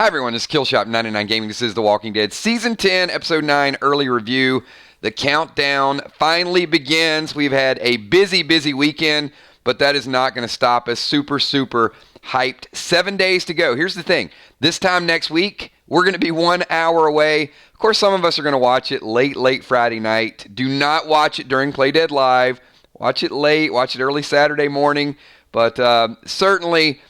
Hi everyone, this is Killshot99 Gaming. This is The Walking Dead Season 10, Episode 9 early review. The countdown finally begins. We've had a busy weekend, but that is not going to stop us. Super hyped. 7 days to go. Here's the thing. This time next week, we're going to be 1 hour away. Of course, some of us are going to watch it late Friday night. Do not watch it during Play Dead Live. Watch it late. Watch it early Saturday morning. But certainly,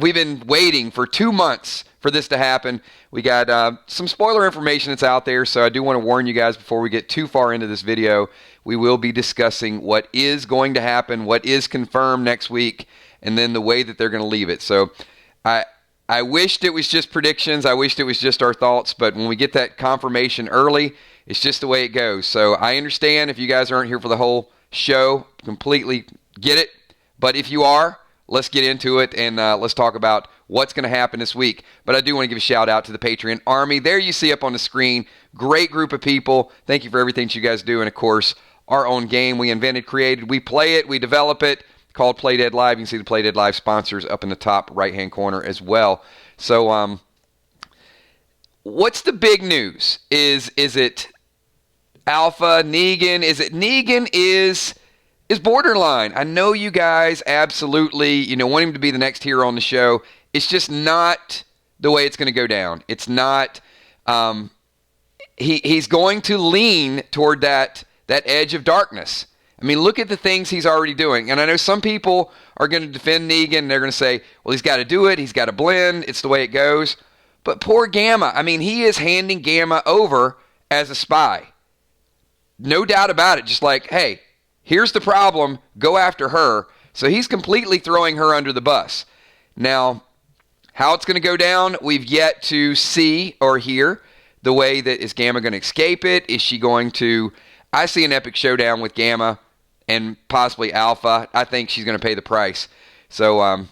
we've been waiting for 2 months for this to happen. We got some spoiler information that's out there, so I do want to warn you guys before we get too far into this video. We will be discussing what is going to happen, what is confirmed next week, and then the way that they're going to leave it. So I wished it was just predictions. I wished it was just our thoughts, but when we get that confirmation early, it's just the way it goes. So I understand if you guys aren't here for the whole show, completely get it. But if you are, let's get into it, and let's talk about what's going to happen this week. But I do want to give a shout-out to the Patreon Army. There you see up on the screen, great group of people. Thank you for everything that you guys do. And, of course, our own game we invented, created. We play it. We develop it. Called Play Dead Live. You can see the Play Dead Live sponsors up in the top right-hand corner as well. So what's the big news? Is it Alpha, Negan? Is it Negan is borderline? I know you guys absolutely, want him to be the next hero on the show. It's just not the way it's going to go down. It's not. He's going to lean toward that edge of darkness. I mean, look at the things he's already doing. And I know some people are going to defend Negan. And they're going to say, well, he's got to do it. He's got to blend. It's the way it goes. But poor Gamma. I mean, he is handing Gamma over as a spy. No doubt about it. Just like, hey, here's the problem. Go after her. So he's completely throwing her under the bus. Now, how it's going to go down, we've yet to see or hear. The way that is Gamma going to escape it? Is she going to... I see an epic showdown with Gamma and possibly Alpha. I think she's going to pay the price. So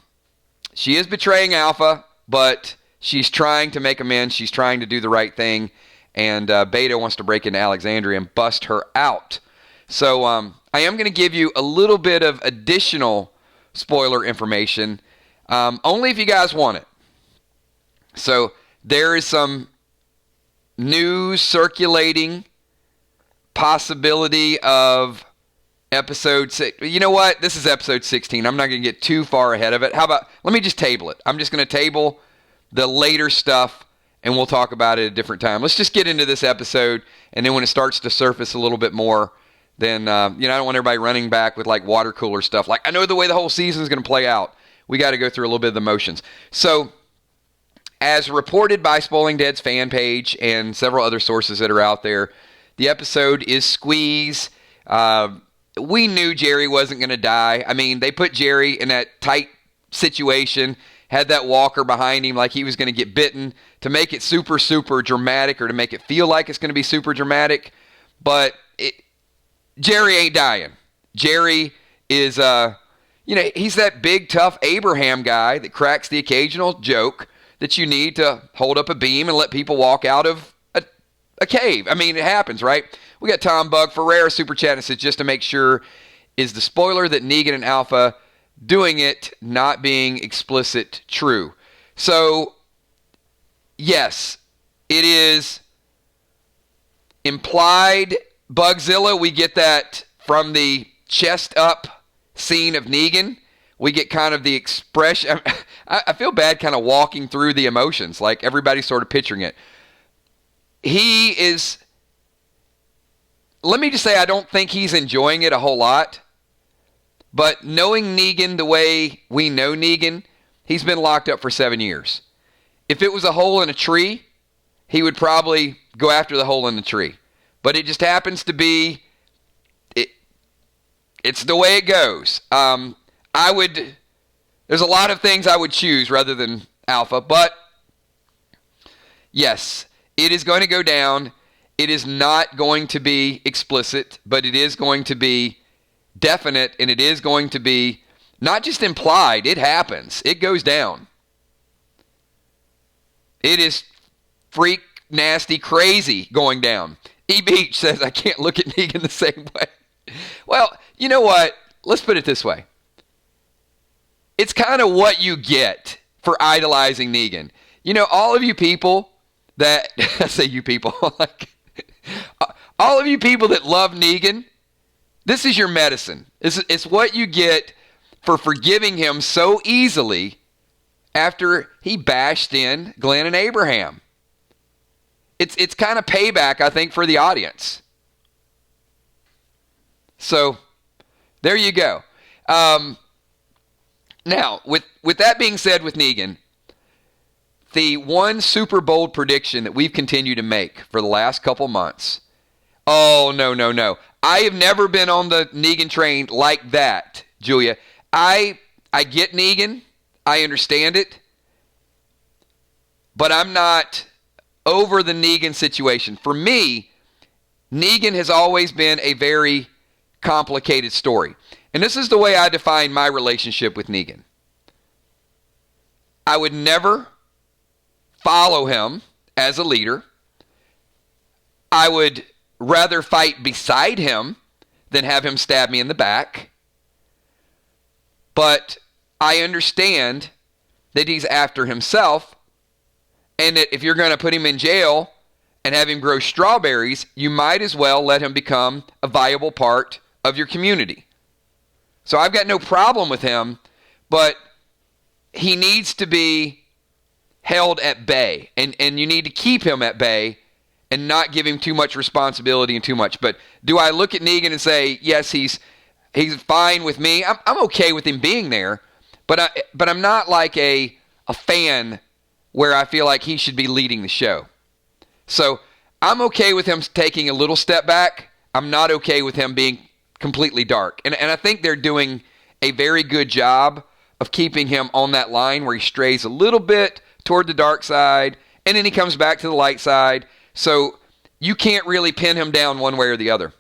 she is betraying Alpha, but she's trying to make amends. She's trying to do the right thing. And Beta wants to break into Alexandria and bust her out. So I am going to give you a little bit of additional spoiler information, only if you guys want it. So there is some news circulating, possibility of episode 6. You know what? This is episode 16. I'm not going to get too far ahead of it. How about, let me just table it. I'm just going to table the later stuff, and we'll talk about it at a different time. Let's just get into this episode, and then when it starts to surface a little bit more, then, I don't want everybody running back with, like, water cooler stuff. Like, I know the way the whole season is going to play out. We got to go through a little bit of the motions. So, as reported by Spoiling Dead's fan page and several other sources that are out there, the episode is Squeeze. We knew Jerry wasn't going to die. I mean, they put Jerry in that tight situation, had that walker behind him like he was going to get bitten to make it super dramatic, or to make it feel like it's going to be super dramatic. But Jerry ain't dying. Jerry is, he's that big, tough Abraham guy that cracks the occasional joke that you need to hold up a beam and let people walk out of a cave. I mean, it happens, right? We got Tom Bug Ferreira super chat and says, just to make sure, is the spoiler that Negan and Alpha doing it not being explicit true? So, yes, it is implied. Bugzilla, we get that from the chest up scene of Negan. We get kind of the expression. I feel bad kind of walking through the emotions, like everybody's sort of picturing it. He is, let me just say, I don't think he's enjoying it a whole lot. But knowing Negan the way we know Negan, he's been locked up for 7 years. If it was a hole in a tree, he would probably go after the hole in the tree. But it just happens to be, it's the way it goes. There's a lot of things I would choose rather than Alpha, but yes, it is going to go down. It is not going to be explicit, but it is going to be definite, and it is going to be not just implied. It happens. It goes down. It is freak, nasty, crazy going down. E. Beach says, I can't look at Negan the same way. Well, you know what? Let's put it this way. It's kind of what you get for idolizing Negan. You know, all of you people that, I say you people, like, all of you people that love Negan, this is your medicine. It's what you get for forgiving him so easily after he bashed in Glenn and Abraham. It's kind of payback, I think, for the audience. So, there you go. Now, with that being said with Negan, the one super bold prediction that we've continued to make for the last couple months, oh, no. I have never been on the Negan train like that, Julia. I get Negan. I understand it. But I'm not over the Negan situation. For me, Negan has always been a very complicated story. And this is the way I define my relationship with Negan. I would never follow him as a leader. I would rather fight beside him than have him stab me in the back. But I understand that he's after himself, and that if you're going to put him in jail and have him grow strawberries, you might as well let him become a viable part of your community. So I've got no problem with him, but he needs to be held at bay, and you need to keep him at bay and not give him too much responsibility and too much. But do I look at Negan and say, yes, he's fine with me? I'm okay with him being there, but I'm not like a fan where I feel like he should be leading the show. So I'm okay with him taking a little step back. I'm not okay with him being completely dark. And I think they're doing a very good job of keeping him on that line where he strays a little bit toward the dark side, and then he comes back to the light side. So you can't really pin him down one way or the other.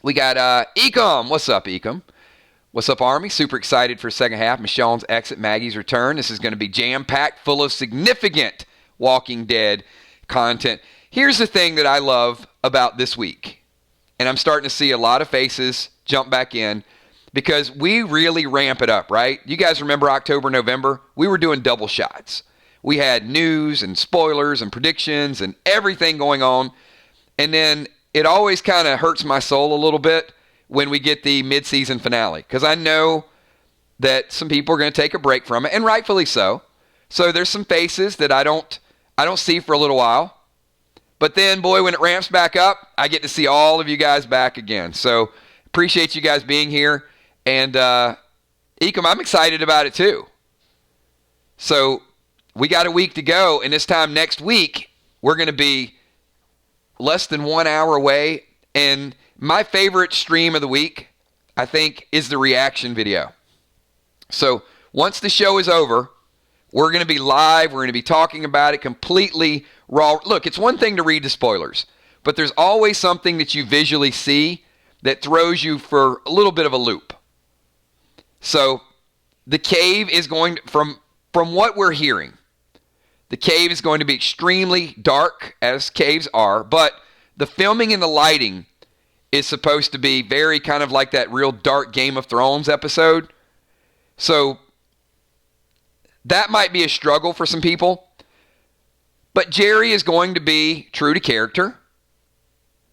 We got Ecom. What's up, Ecom? What's up, Army? Super excited for second half. Michonne's exit, Maggie's return. This is going to be jam-packed, full of significant Walking Dead content. Here's the thing that I love about this week, and I'm starting to see a lot of faces jump back in because we really ramp it up, right? You guys remember October, November? We were doing double shots. We had news and spoilers and predictions and everything going on, and then it always kind of hurts my soul a little bit when we get the mid-season finale, because I know that some people are going to take a break from it, and rightfully so. So there's some faces that I don't see for a little while. But then, boy, when it ramps back up, I get to see all of you guys back again. So appreciate you guys being here. And Ecom, I'm excited about it too. So we got a week to go, and this time next week, we're going to be less than 1 hour away. And my favorite stream of the week, I think, is the reaction video. So once the show is over, we're going to be live. We're going to be talking about it completely raw. Look, it's one thing to read the spoilers, but there's always something that you visually see that throws you for a little bit of a loop. So the cave is going to, from what we're hearing, the cave is going to be extremely dark, as caves are, but the filming and the lighting is supposed to be very kind of like that real dark Game of Thrones episode. So that might be a struggle for some people. But Jerry is going to be true to character.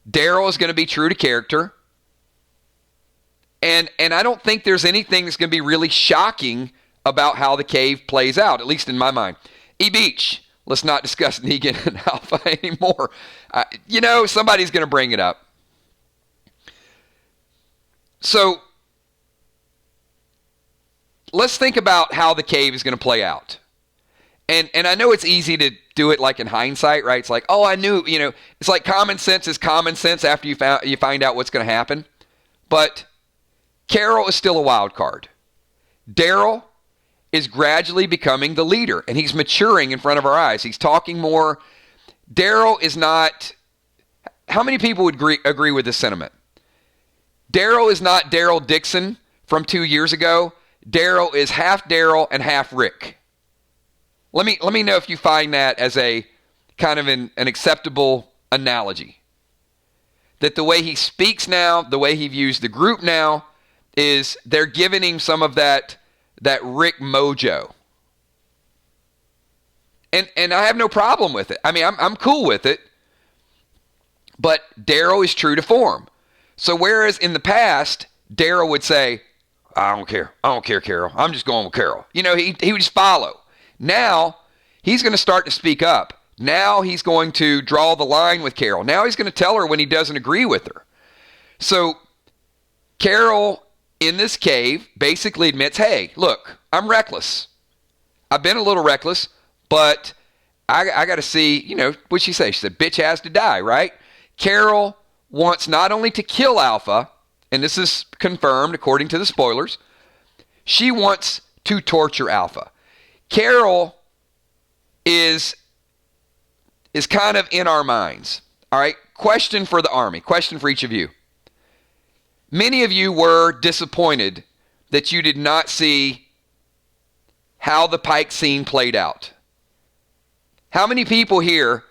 Daryl is going to be true to character. And I don't think there's anything that's going to be really shocking about how the cave plays out, at least in my mind. E-Beach, let's not discuss Negan and Alpha anymore. Somebody's going to bring it up. So let's think about how the cave is going to play out. And I know it's easy to do it like in hindsight, right? It's like, oh, I knew, it's like common sense is common sense after you find out what's going to happen. But Carol is still a wild card. Daryl is gradually becoming the leader, and he's maturing in front of our eyes. He's talking more. Daryl is not, how many people would agree with this sentiment? Daryl is not Daryl Dixon from 2 years ago. Daryl is half Daryl and half Rick. Let me know if you find that as a kind of an acceptable analogy. That the way he speaks now, the way he views the group now, is they're giving him some of that Rick mojo. And I have no problem with it. I mean, I'm cool with it. But Daryl is true to form. So whereas in the past, Daryl would say, I don't care. I don't care, Carol. I'm just going with Carol. You know, he would just follow. Now, he's going to start to speak up. Now he's going to draw the line with Carol. Now he's going to tell her when he doesn't agree with her. So Carol, in this cave, basically admits, hey, look, I'm reckless. I've been a little reckless, but I got to see, you know, what'd she say? She said, bitch has to die, right? Carol wants not only to kill Alpha, and this is confirmed according to the spoilers, she wants to torture Alpha. Carol is kind of in our minds. All right, question for the Army, question for each of you. Many of you were disappointed that you did not see how the Pike scene played out. How many people here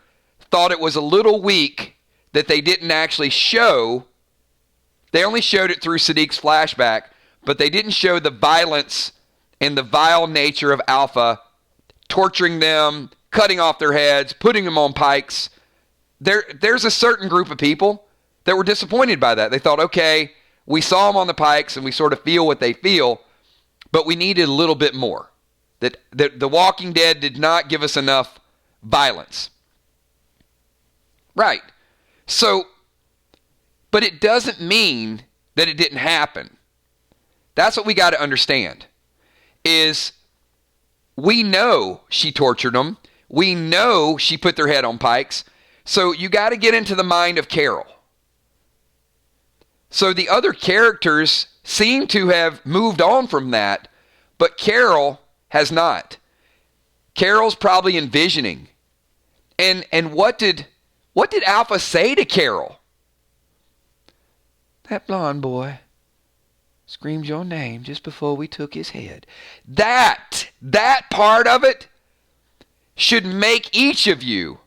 thought it was a little weak that they didn't actually show? They only showed it through Sadiq's flashback, but they didn't show the violence and the vile nature of Alpha, torturing them, cutting off their heads, putting them on pikes. There's a certain group of people that were disappointed by that. They thought, okay, we saw them on the pikes and we sort of feel what they feel, but we needed a little bit more. That The Walking Dead did not give us enough violence. Right. So, but it doesn't mean that it didn't happen. That's what we got to understand, is we know she tortured them. We know she put their head on pikes. So you got to get into the mind of Carol. So the other characters seem to have moved on from that, but Carol has not. Carol's probably envisioning. And what did Alpha say to Carol? That blonde boy screamed your name just before we took his head. That part of it should make each of you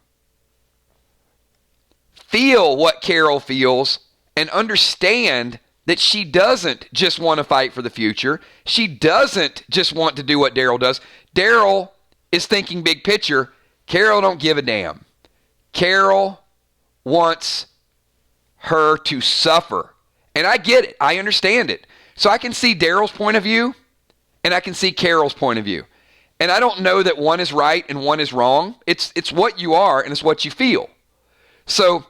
feel what Carol feels and understand that she doesn't just want to fight for the future. She doesn't just want to do what Daryl does. Daryl is thinking big picture. Carol don't give a damn. Carol wants her to suffer. And I get it. I understand it. So I can see Daryl's point of view and I can see Carol's point of view. And I don't know that one is right and one is wrong. It's what you are and it's what you feel. So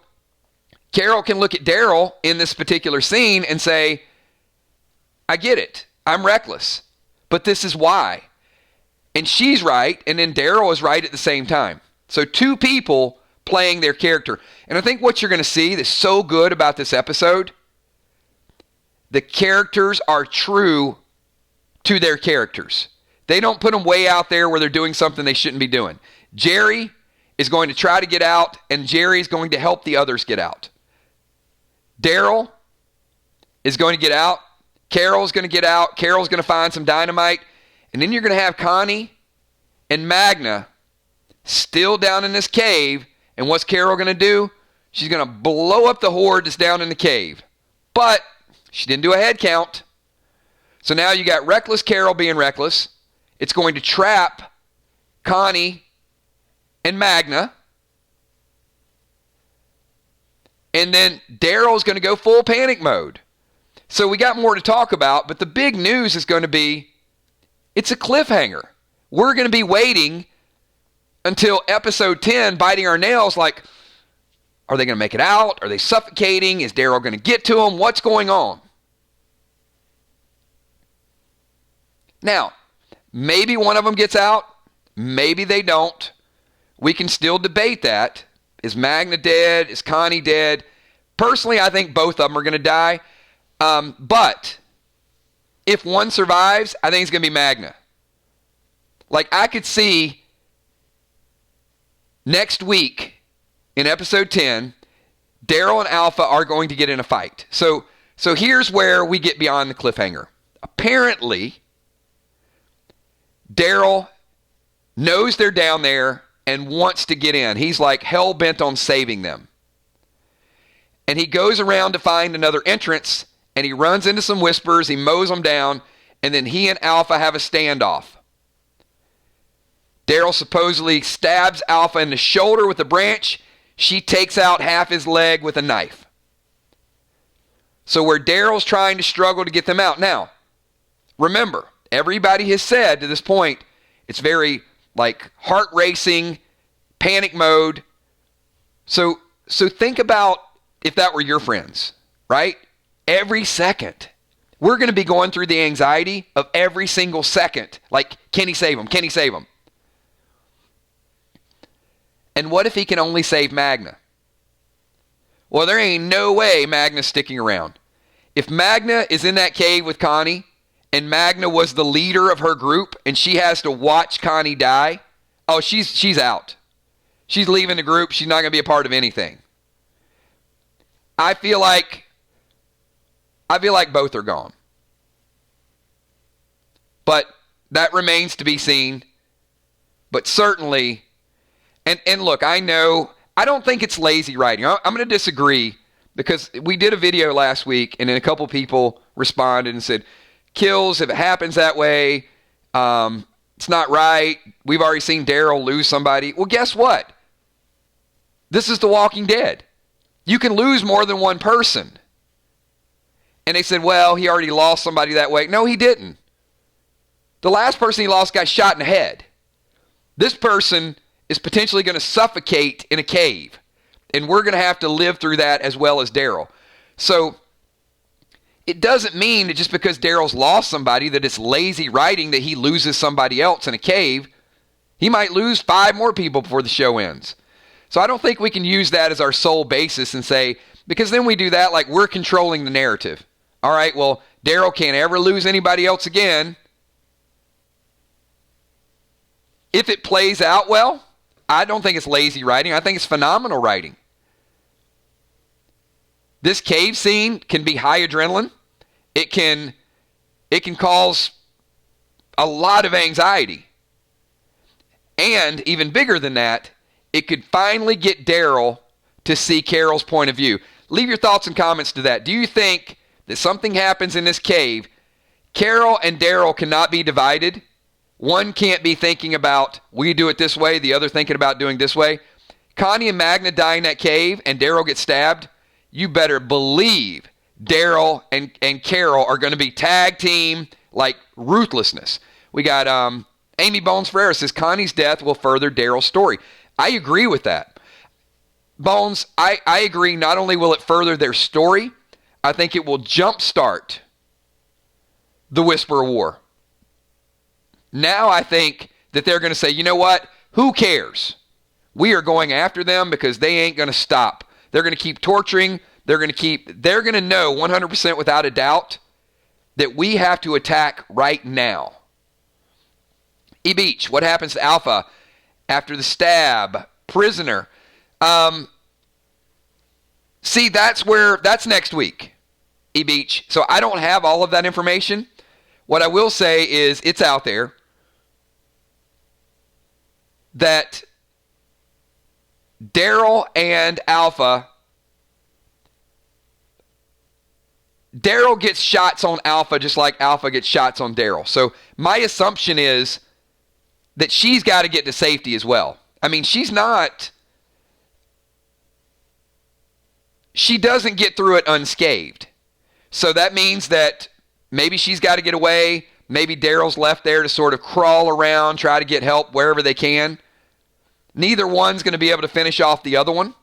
Carol can look at Daryl in this particular scene and say, I get it. I'm reckless. But this is why. And she's right, and then Daryl is right at the same time. So two people playing their character. And I think what you're going to see that's so good about this episode, the characters are true to their characters. They don't put them way out there where they're doing something they shouldn't be doing. Jerry is going to try to get out, and Jerry's going to help the others get out. Daryl is going to get out. Carol's going to get out. Carol's going to find some dynamite. And then you're going to have Connie and Magna still down in this cave. And what's Carol going to do? She's going to blow up the horde that's down in the cave. But she didn't do a head count. So now you got reckless Carol being reckless. It's going to trap Connie and Magna. And then Daryl's going to go full panic mode. So we got more to talk about, but the big news is going to be, it's a cliffhanger. We're going to be waiting until episode 10, biting our nails like, are they going to make it out? Are they suffocating? Is Daryl going to get to them? What's going on? Now, maybe one of them gets out. Maybe they don't. We can still debate that. Is Magna dead? Is Connie dead? Personally, I think both of them are going to die. But if one survives, I think it's going to be Magna. Like, I could see next week in episode 10, Daryl and Alpha are going to get in a fight. So here's where we get beyond the cliffhanger. Apparently, Daryl knows they're down there and wants to get in. He's like hell-bent on saving them. And he goes around to find another entrance, and he runs into some whispers, he mows them down, and then he and Alpha have a standoff. Daryl supposedly stabs Alpha in the shoulder with a branch. She takes out half his leg with a knife. So where Daryl's trying to struggle to get them out. Now, remember, everybody has said to this point, it's very like heart racing, panic mode. So think about if that were your friends, right? Every second, we're going to be going through the anxiety of every single second. Like, can he save him? Can he save him? And what if he can only save Magna? Well, there ain't no way Magna's sticking around. If Magna is in that cave with Connie, and Magna was the leader of her group, and she has to watch Connie die, oh, she's out. She's leaving the group. She's not going to be a part of anything. I feel like both are gone. But that remains to be seen. But certainly, and look, I don't think it's lazy writing. I'm going to disagree because we did a video last week and then a couple people responded and said, kills, if it happens that way, it's not right. We've already seen Daryl lose somebody. Well, guess what? This is The Walking Dead. You can lose more than one person. And they said, well, he already lost somebody that way. No, he didn't. The last person he lost got shot in the head. This person is potentially going to suffocate in a cave. And we're going to have to live through that as well as Daryl. So it doesn't mean that just because Daryl's lost somebody that it's lazy writing that he loses somebody else in a cave. He might lose 5 more people before the show ends. So I don't think we can use that as our sole basis and say, because then we do that like we're controlling the narrative. All right, well, Daryl can't ever lose anybody else again. If it plays out well, I don't think it's lazy writing. I think it's phenomenal writing. This cave scene can be high adrenaline. It can cause a lot of anxiety. And even bigger than that, it could finally get Daryl to see Carol's point of view. Leave your thoughts and comments to that. Do you think that something happens in this cave, Carol and Daryl cannot be divided? One can't be thinking about, we do it this way, the other thinking about doing this way. Connie and Magna die in that cave and Daryl gets stabbed. You better believe Daryl and Carol are going to be tag team like ruthlessness. We got Amy Bones Ferreira says Connie's death will further Daryl's story. I agree with that. Bones, I agree. Not only will it further their story, I think it will jumpstart the Whisperer War. Now I think that they're going to say, you know what? Who cares? We are going after them because they ain't going to stop. They're going to keep torturing. They're going to know 100% without a doubt that we have to attack right now. E. Beach, what happens to Alpha after the stab? Prisoner. See, that's next week, E. Beach. So I don't have all of that information. What I will say is it's out there that Daryl and Alpha, Daryl gets shots on Alpha just like Alpha gets shots on Daryl. So my assumption is that she's got to get to safety as well. I mean, she doesn't get through it unscathed. So that means that maybe she's got to get away. Maybe Daryl's left there to sort of crawl around, try to get help wherever they can. Neither one's going to be able to finish off the other one.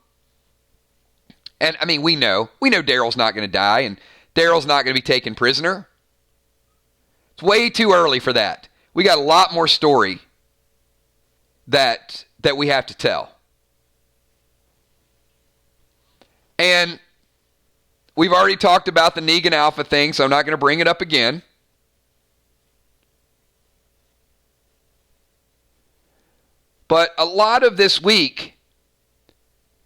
And, I mean, we know Daryl's not going to die, and Daryl's not going to be taken prisoner. It's way too early for that. We got a lot more story that we have to tell. And we've already talked about the Negan Alpha thing, so I'm not going to bring it up again. But a lot of this week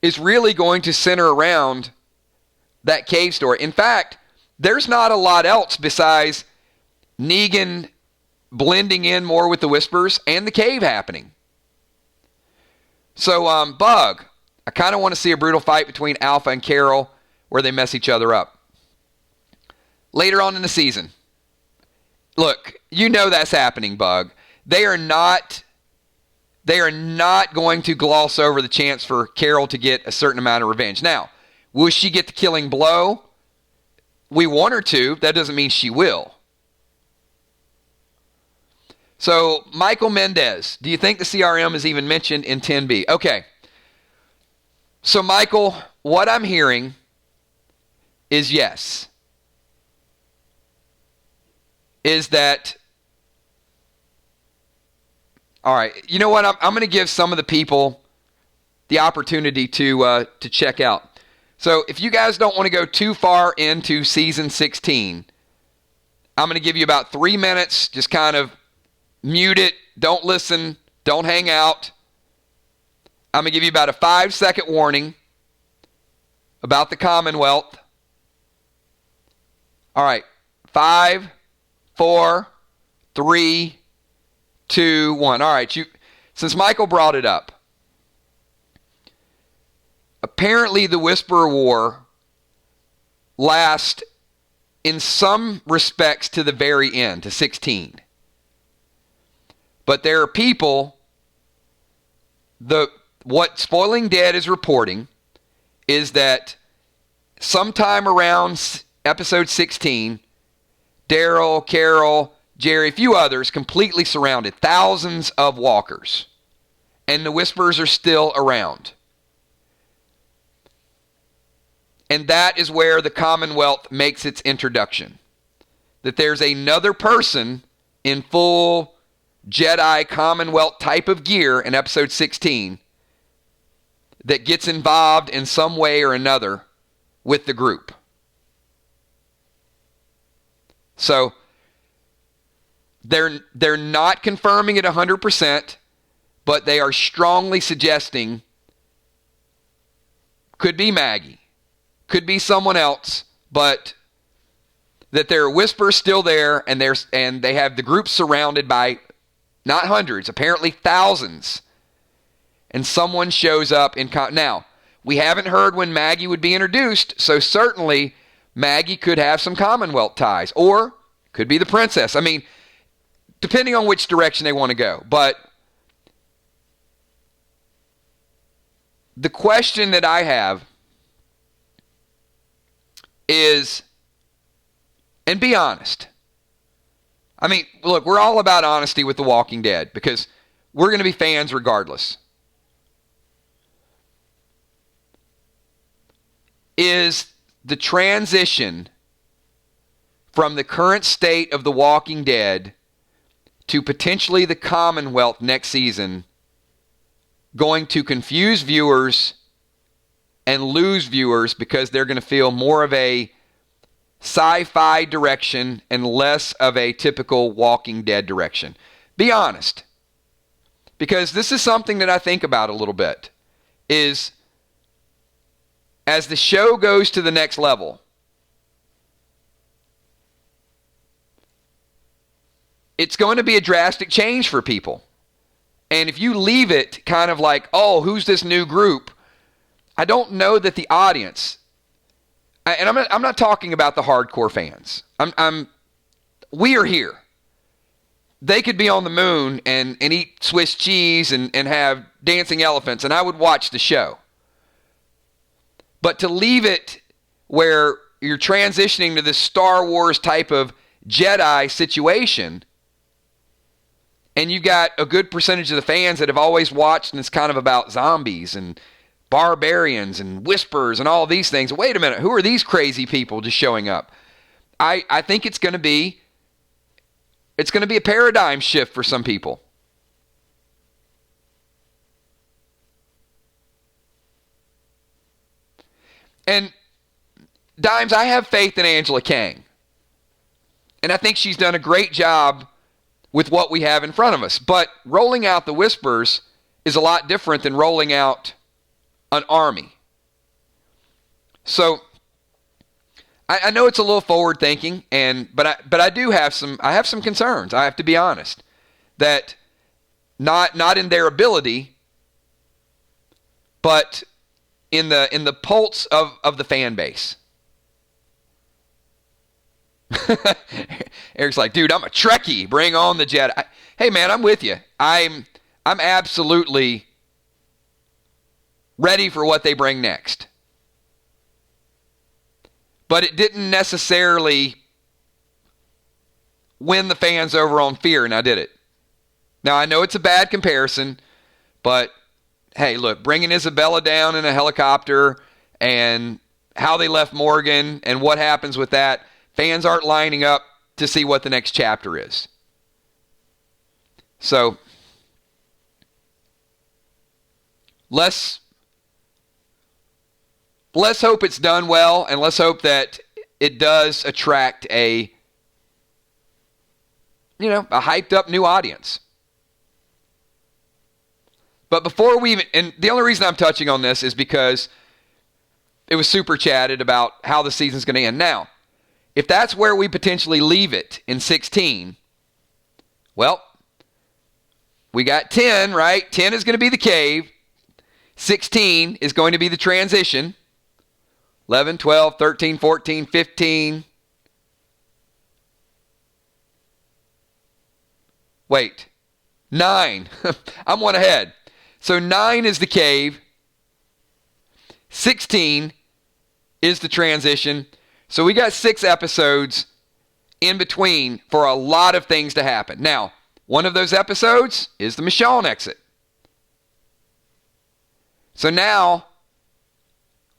is really going to center around that cave story. In fact, there's not a lot else besides Negan blending in more with the Whispers and the cave happening. So, Bug, I kind of want to see a brutal fight between Alpha and Carol where they mess each other up. Later on in the season. Look, you know that's happening, Bug. They are not they are not going to gloss over the chance for Carol to get a certain amount of revenge. Now, will she get the killing blow? We want her to. That doesn't mean she will. So, Michael Mendez, do you think the CRM is even mentioned in 10B? Okay. So, Michael, what I'm hearing is yes. Is that, all right, you know what? I'm going to give some of the people the opportunity to check out. So, if you guys don't want to go too far into season 16, I'm going to give you about 3 minutes, just kind of mute it, don't listen, don't hang out. I'm going to give you about a 5-second warning about the Commonwealth. All right, 5, 4, 3, 2, 1. All right, since Michael brought it up, apparently the Whisperer War lasts in some respects to the very end, to 16. But there are people, what Spoiling Dead is reporting is that sometime around episode 16, Daryl, Carol, Jerry, a few others completely surrounded, thousands of walkers, and the Whisperers are still around. And that is where the Commonwealth makes its introduction. That there's another person in full Jedi Commonwealth type of gear in episode 16 that gets involved in some way or another with the group. So they're not confirming it 100%, but they are strongly suggesting could be Maggie, could be someone else, but that there are Whisperers still there, and they have the group surrounded by not hundreds, apparently thousands. And someone shows up in... Now, we haven't heard when Maggie would be introduced, so certainly Maggie could have some Commonwealth ties. Or could be the princess. I mean, depending on which direction they want to go. But the question that I have is, and be honest. I mean, look, we're all about honesty with The Walking Dead because we're going to be fans regardless. Is the transition from the current state of The Walking Dead to potentially the Commonwealth next season going to confuse viewers and lose viewers because they're going to feel more of a sci-fi direction and less of a typical Walking Dead direction? Be honest. Because this is something that I think about a little bit. Is as the show goes to the next level, it's going to be a drastic change for people. And if you leave it kind of like, oh, who's this new group? I don't know that the audience... And I'm not talking about the hardcore fans. We are here. They could be on the moon and eat Swiss cheese and have dancing elephants, and I would watch the show. But to leave it where you're transitioning to this Star Wars type of Jedi situation, and you've got a good percentage of the fans that have always watched, and it's kind of about zombies and barbarians and whisperers and all these things. Wait a minute, who are these crazy people just showing up? I think it's going to be a paradigm shift for some people. And Dimes, I have faith in Angela Kang. And I think she's done a great job with what we have in front of us. But rolling out the Whisperers is a lot different than rolling out an army. So I know it's a little forward thinking, but I do have some concerns. I have to be honest that not in their ability, but in the pulse of the fan base. Eric's like, dude, I'm a Trekkie. Bring on the Jedi. Hey man, I'm with you. I'm absolutely ready for what they bring next. But it didn't necessarily win the fans over on Fear, now did it? Now, I know it's a bad comparison, but hey, look, bringing Isabella down in a helicopter and how they left Morgan and what happens with that, fans aren't lining up to see what the next chapter is. So, let's hope it's done well, and let's hope that it does attract a hyped up new audience. But before we even, and the only reason I'm touching on this is because it was super chatted about how the season's going to end. Now, if that's where we potentially leave it in 16, well, we got 10, right? 10 is going to be the cave. 16 is going to be the transition. 11, 12, 13, 14, 15. Wait. 9. I'm one ahead. So 9 is the cave. 16 is the transition. So we got 6 episodes in between for a lot of things to happen. Now, one of those episodes is the Michonne exit. So now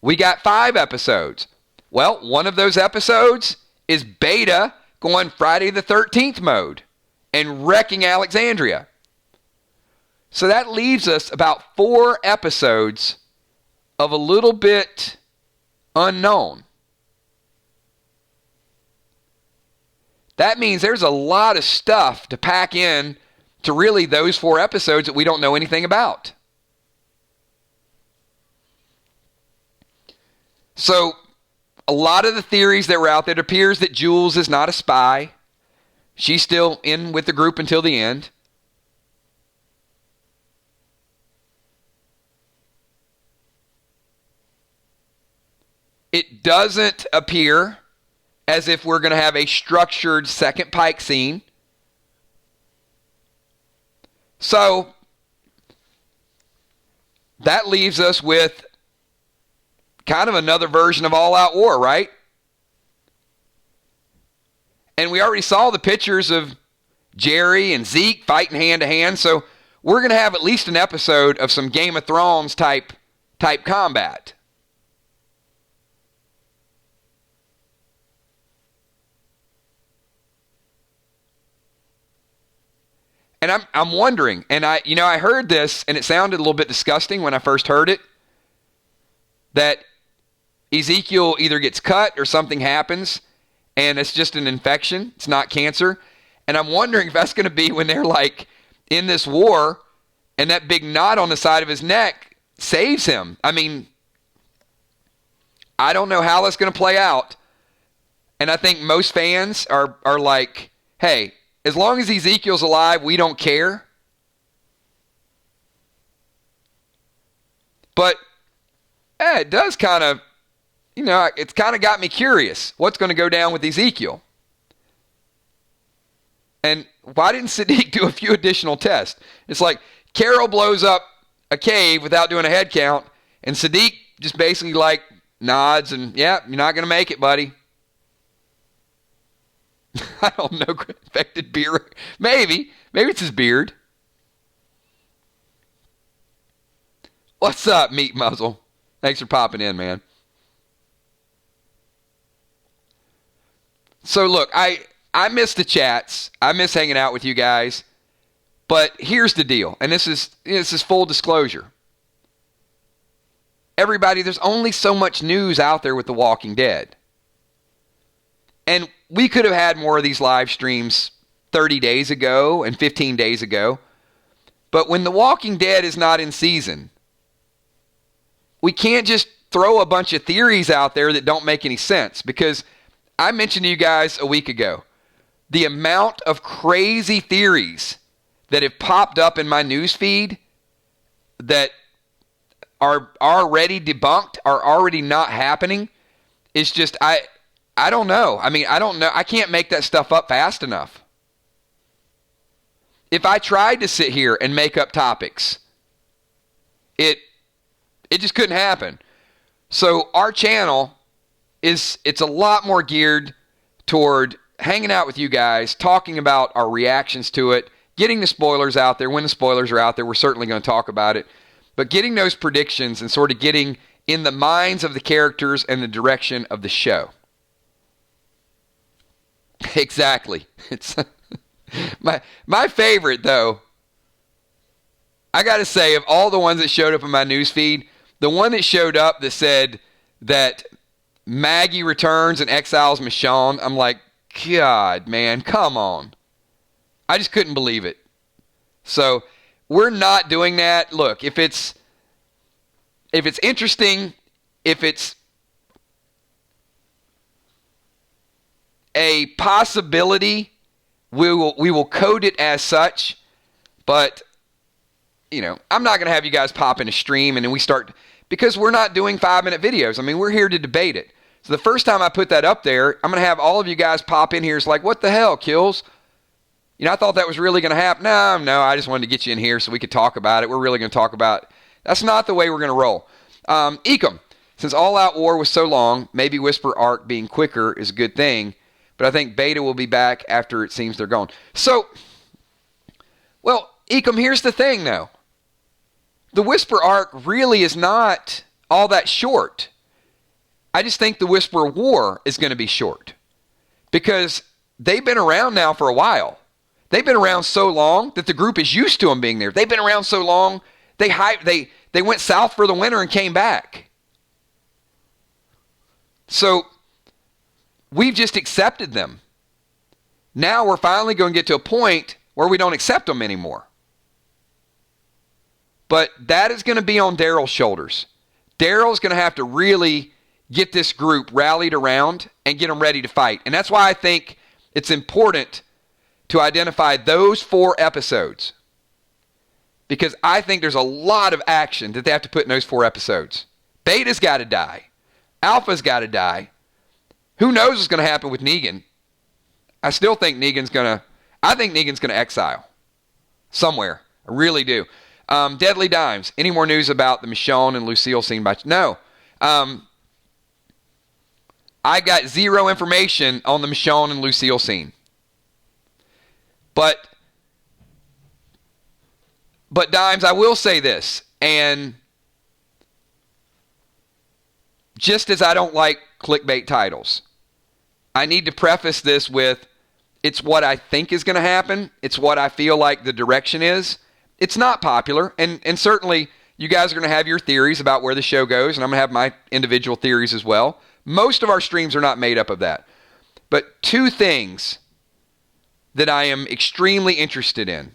we got 5 episodes. Well, one of those episodes is Beta going Friday the 13th mode and wrecking Alexandria. So that leaves us about 4 episodes of a little bit unknown. That means there's a lot of stuff to pack in to really those 4 episodes that we don't know anything about. So, a lot of the theories that were out there, it appears that Jules is not a spy. She's still in with the group until the end. It doesn't appear as if we're going to have a structured second Pike scene. So, that leaves us with kind of another version of All Out War, right? And we already saw the pictures of Jerry and Zeke fighting hand to hand, so we're going to have at least an episode of some Game of Thrones type combat. And I'm wondering, and I heard this, and it sounded a little bit disgusting when I first heard it, that Ezekiel either gets cut or something happens, and it's just an infection. It's not cancer. And I'm wondering if that's going to be when they're like in this war, and that big knot on the side of his neck saves him. I mean, I don't know how that's going to play out. And I think most fans are like, hey, as long as Ezekiel's alive, we don't care. But it does kind of, it's kind of got me curious. What's going to go down with Ezekiel? And why didn't Sadiq do a few additional tests? It's like Carol blows up a cave without doing a head count, and Sadiq just basically like nods and, yeah, you're not going to make it, buddy. I don't know, infected beard. Maybe it's his beard. What's up, Meat Muzzle? Thanks for popping in, man. So look, I miss the chats. I miss hanging out with you guys. But here's the deal, and this is full disclosure. Everybody, there's only so much news out there with The Walking Dead. And we could have had more of these live streams 30 days ago and 15 days ago. But when The Walking Dead is not in season, we can't just throw a bunch of theories out there that don't make any sense. Because I mentioned to you guys a week ago, the amount of crazy theories that have popped up in my news feed that are already debunked, are already not happening, is just, I don't know. I mean, I don't know. I can't make that stuff up fast enough. if I tried to sit here and make up topics, it just couldn't happen. So our channel it's a lot more geared toward hanging out with you guys, talking about our reactions to it, getting the spoilers out there. When the spoilers are out there, we're certainly going to talk about it. But getting those predictions and sort of getting in the minds of the characters and the direction of the show. Exactly. It's my favorite, though, I got to say, of all the ones that showed up in my news feed, the one that showed up that said that Maggie returns and exiles Michonne, I'm like, God, man, come on. I just couldn't believe it. So we're not doing that. Look, if it's interesting, if it's a possibility, we will code it as such. But I'm not going to have you guys pop in a stream and then we start, because we're not doing 5-minute videos. I mean, we're here to debate it. So the first time I put that up there, I'm going to have all of you guys pop in here. It's like, what the hell, Kills? I thought that was really going to happen. No, I just wanted to get you in here so we could talk about it. We're really going to talk about it. That's not the way we're going to roll. Ecom, since All Out War was so long, maybe Whisper arc being quicker is a good thing, but I think Beta will be back after it seems they're gone. So, well, Ecom, here's the thing, though. The Whisper arc really is not all that short. I just think the Whisper War is going to be short because they've been around now for a while. They've been around so long that the group is used to them being there. They've been around so long, they went south for the winter and came back. So we've just accepted them. Now we're finally going to get to a point where we don't accept them anymore. But that is going to be on Daryl's shoulders. Daryl's going to have to really get this group rallied around and get them ready to fight. And that's why I think it's important to identify those 4 episodes. Because I think there's a lot of action that they have to put in those 4 episodes. Beta's got to die. Alpha's got to die. Who knows what's going to happen with Negan? I still think Negan's going to exile. Somewhere. I really do. Deadly Dimes. Any more news about the Michonne and Lucille scene? No. I got zero information on the Michonne and Lucille scene. But Dimes, I will say this, and just as I don't like clickbait titles, I need to preface this with, it's what I think is going to happen. It's what I feel like the direction is. It's not popular, and certainly you guys are going to have your theories about where the show goes, and I'm going to have my individual theories as well. Most of our streams are not made up of that. But 2 things that I am extremely interested in,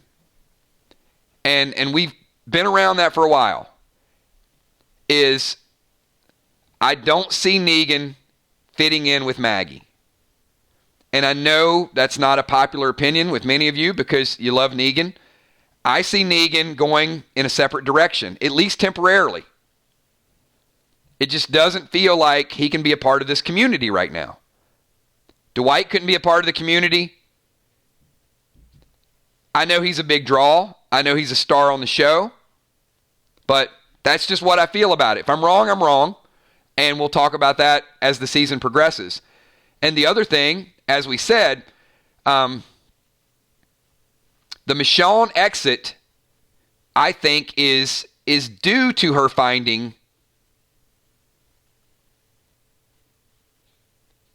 and we've been around that for a while, is I don't see Negan fitting in with Maggie. And I know that's not a popular opinion with many of you because you love Negan. I see Negan going in a separate direction, at least temporarily. It just doesn't feel like he can be a part of this community right now. Dwight couldn't be a part of the community. I know he's a big draw. I know he's a star on the show. But that's just what I feel about it. If I'm wrong, I'm wrong. And we'll talk about that as the season progresses. And the other thing, as we said, the Michonne exit, I think, is due to her finding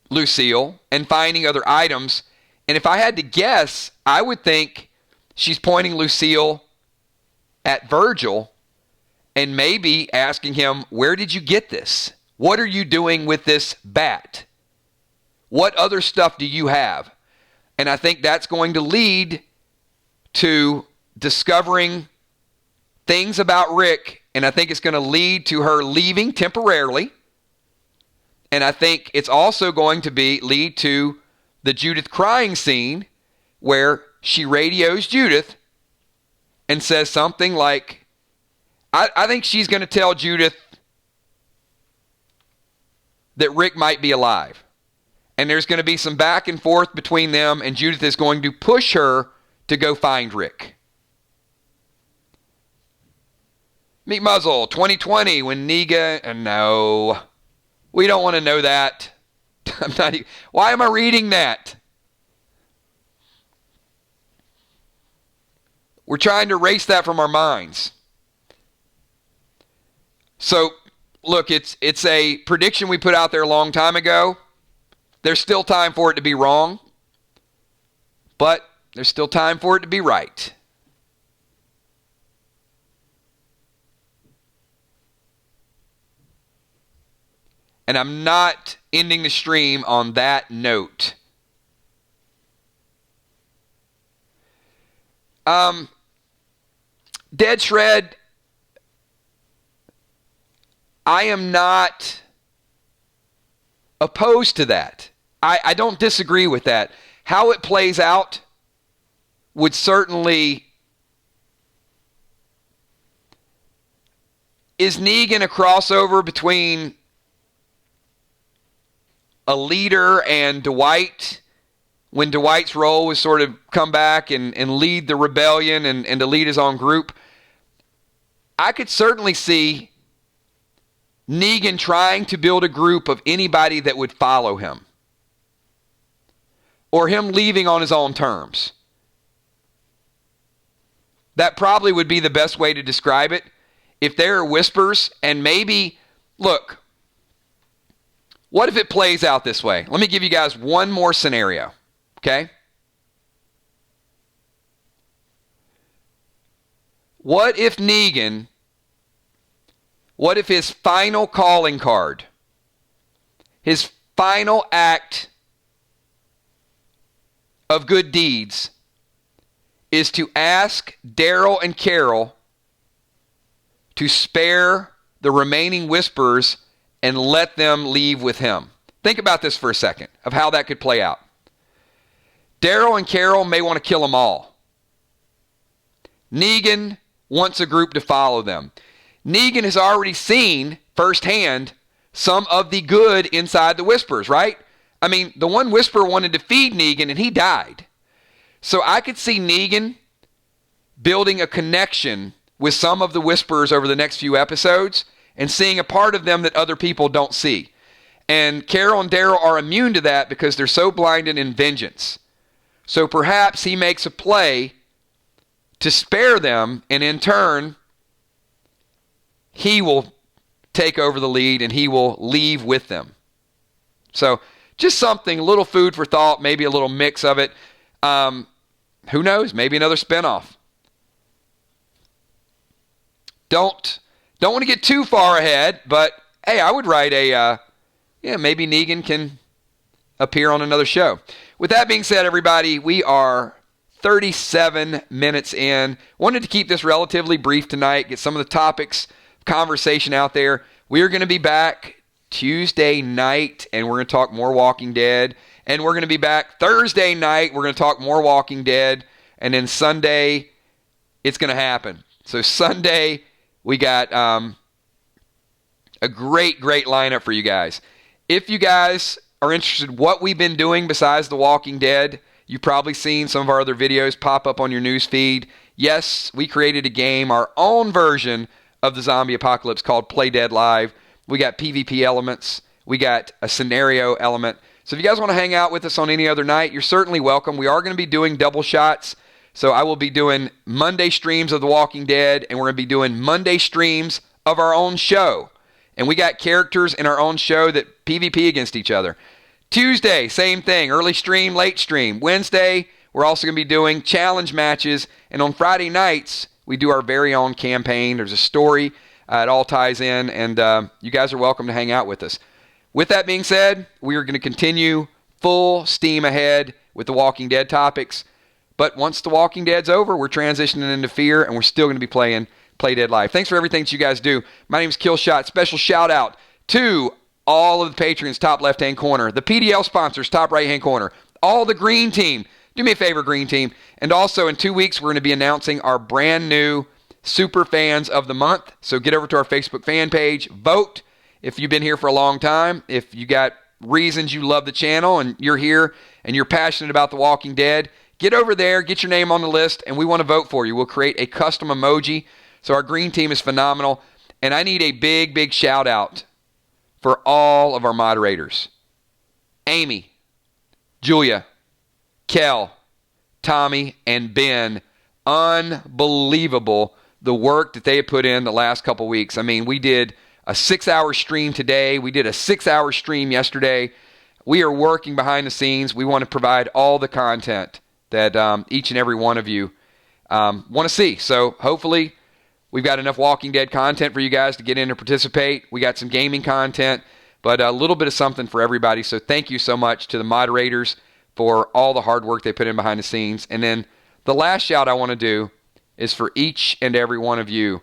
Lucille and finding other items. And if I had to guess, I would think she's pointing Lucille at Virgil and maybe asking him, where did you get this? What are you doing with this bat? What other stuff do you have? And I think that's going to lead to discovering things about Rick, and I think it's going to lead to her leaving temporarily. And I think it's also going to lead to the Judith crying scene where she radios Judith and says something like, I think she's going to tell Judith that Rick might be alive. And there's going to be some back and forth between them, and Judith is going to push her to go find Rick. Meat Muzzle, 2020, when Negan... No. We don't want to know that. Why am I reading that? We're trying to erase that from our minds. So, look, it's a prediction we put out there a long time ago. There's still time for it to be wrong, but there's still time for it to be right. And I'm not ending the stream on that note. Dead Shred, I am not opposed to that. I don't disagree with that. How it plays out would certainly... Is Negan a crossover between a leader and Dwight, when Dwight's role was sort of come back and lead the rebellion and to lead his own group? I could certainly see Negan trying to build a group of anybody that would follow him, or him leaving on his own terms. That probably would be the best way to describe it. If there are whispers, and maybe, look, what if it plays out this way? Let me give you guys one more scenario, okay? What if his final calling card, his final act of good deeds, is to ask Daryl and Carol to spare the remaining Whisperers and let them leave with him? Think about this for a second, of how that could play out. Daryl and Carol may want to kill them all. Negan wants a group to follow them. Negan has already seen firsthand some of the good inside the Whisperers, right? I mean, the one Whisperer wanted to feed Negan and he died. So I could see Negan building a connection with some of the Whisperers over the next few episodes and seeing a part of them that other people don't see. And Carol and Daryl are immune to that because they're so blinded in vengeance. So perhaps he makes a play to spare them, and in turn, he will take over the lead and he will leave with them. So just something, a little food for thought, maybe a little mix of it. Who knows? Maybe another spinoff. Don't want to get too far ahead, but hey, I would write maybe Negan can appear on another show. With that being said, everybody, we are 37 minutes in. Wanted to keep this relatively brief tonight, get some of the topics, conversation out there. We are going to be back Tuesday night, and we're going to talk more Walking Dead. And we're going to be back Thursday night. We're going to talk more Walking Dead. And then Sunday, it's going to happen. So Sunday, we got a great lineup for you guys. If you guys are interested in what we've been doing besides The Walking Dead, you've probably seen some of our other videos pop up on your news feed. Yes, we created a game, our own version of the zombie apocalypse called Play Dead Live. We got PvP elements. We got a scenario element. So if you guys want to hang out with us on any other night, you're certainly welcome. We are going to be doing double shots. So I will be doing Monday streams of The Walking Dead, and we're going to be doing Monday streams of our own show. And we got characters in our own show that PvP against each other. Tuesday, same thing, early stream, late stream. Wednesday, we're also going to be doing challenge matches. And on Friday nights, we do our very own campaign. There's a story. It all ties in, and you guys are welcome to hang out with us. With that being said, we are going to continue full steam ahead with The Walking Dead topics. But once The Walking Dead's over, we're transitioning into Fear, and we're still going to be playing Play Dead Live. Thanks for everything that you guys do. My name is Killshot. Special shout out to all of the patrons, top left-hand corner, the PDL sponsors, top right-hand corner, all the Green Team. Do me a favor, Green Team. And also, in 2 weeks, we're going to be announcing our brand new Super Fans of the Month. So get over to our Facebook fan page, vote if you've been here for a long time, if you got reasons you love the channel and you're here and you're passionate about The Walking Dead, get over there, get your name on the list, and we want to vote for you. We'll create a custom emoji. So our green team is phenomenal. And I need a big, big shout out for all of our moderators. Amy, Julia, Kel, Tommy, and Ben. Unbelievable the work that they have put in the last couple weeks. I mean, we did a 6-hour stream today. We did a 6-hour stream yesterday. We are working behind the scenes. We want to provide all the content that each and every one of you want to see. So hopefully we've got enough Walking Dead content for you guys to get in and participate. We got some gaming content, but a little bit of something for everybody. So thank you so much to the moderators for all the hard work they put in behind the scenes. And then the last shout I want to do is for each and every one of you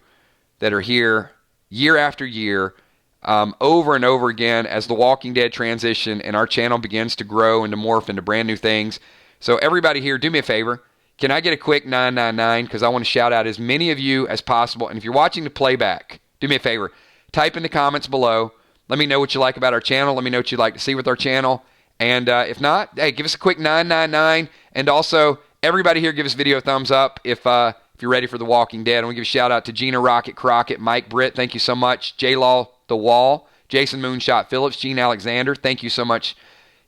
that are here year after year, over and over again as the Walking Dead transition and our channel begins to grow and to morph into brand new things. So everybody here, do me a favor. Can I get a quick 999? Because I want to shout out as many of you as possible. And if you're watching the playback, do me a favor. Type in the comments below. Let me know what you like about our channel. Let me know what you'd like to see with our channel. And if not, hey, give us a quick 999. And also, everybody here give this video a thumbs up if you're ready for The Walking Dead. I want to give a shout out to Gina Rocket Crockett, Mike Britt, thank you so much. J-Law The Wall, Jason Moonshot Phillips, Gene Alexander, thank you so much.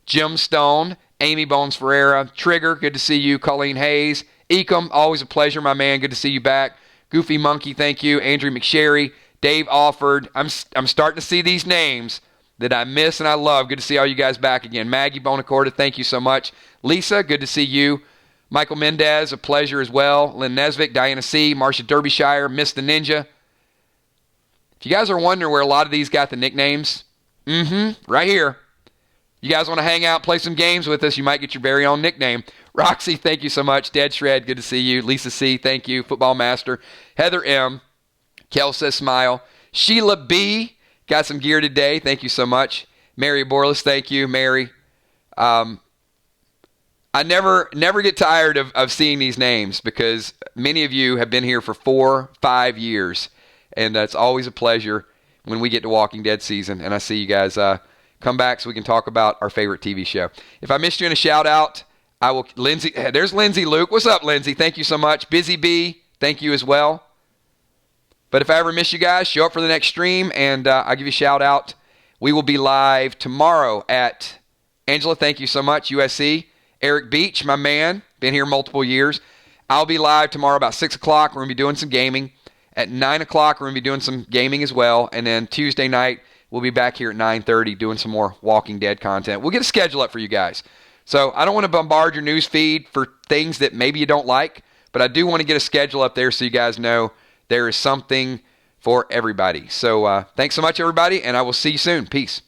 Jim Stone, Amy Bones Ferreira, Trigger, good to see you. Colleen Hayes, Ecom, always a pleasure, my man, good to see you back. Goofy Monkey, thank you. Andrew McSherry, Dave Alford. I'm starting to see these names that I miss and I love. Good to see all you guys back again. Maggie Bonacorda, thank you so much. Lisa, good to see you. Michael Mendez, a pleasure as well. Lynn Nesvik, Diana C., Marcia Derbyshire, Miss the Ninja. If you guys are wondering where a lot of these got the nicknames, right here. You guys want to hang out, play some games with us, you might get your very own nickname. Roxy, thank you so much. Dead Shred, good to see you. Lisa C., thank you. Football Master. Heather M., Kel says smile. Sheila B., got some gear today, thank you so much. Mary Borlis, thank you. Mary. I never get tired of seeing these names because many of you have been here for 4-5 years, and it's always a pleasure when we get to Walking Dead season, and I see you guys come back so we can talk about our favorite TV show. If I missed you in a shout-out, I will. Lindsay, there's Lindsay Luke. What's up, Lindsay? Thank you so much. Busy Bee, thank you as well. But if I ever miss you guys, show up for the next stream, and I'll give you a shout-out. We will be live tomorrow at Angela, thank you so much, USC. Eric Beach, my man, been here multiple years. I'll be live tomorrow about 6 o'clock. We're going to be doing some gaming. At 9 o'clock, we're going to be doing some gaming as well. And then Tuesday night, we'll be back here at 9:30 doing some more Walking Dead content. We'll get a schedule up for you guys. So I don't want to bombard your news feed for things that maybe you don't like, but I do want to get a schedule up there so you guys know there is something for everybody. So thanks so much, everybody, and I will see you soon. Peace.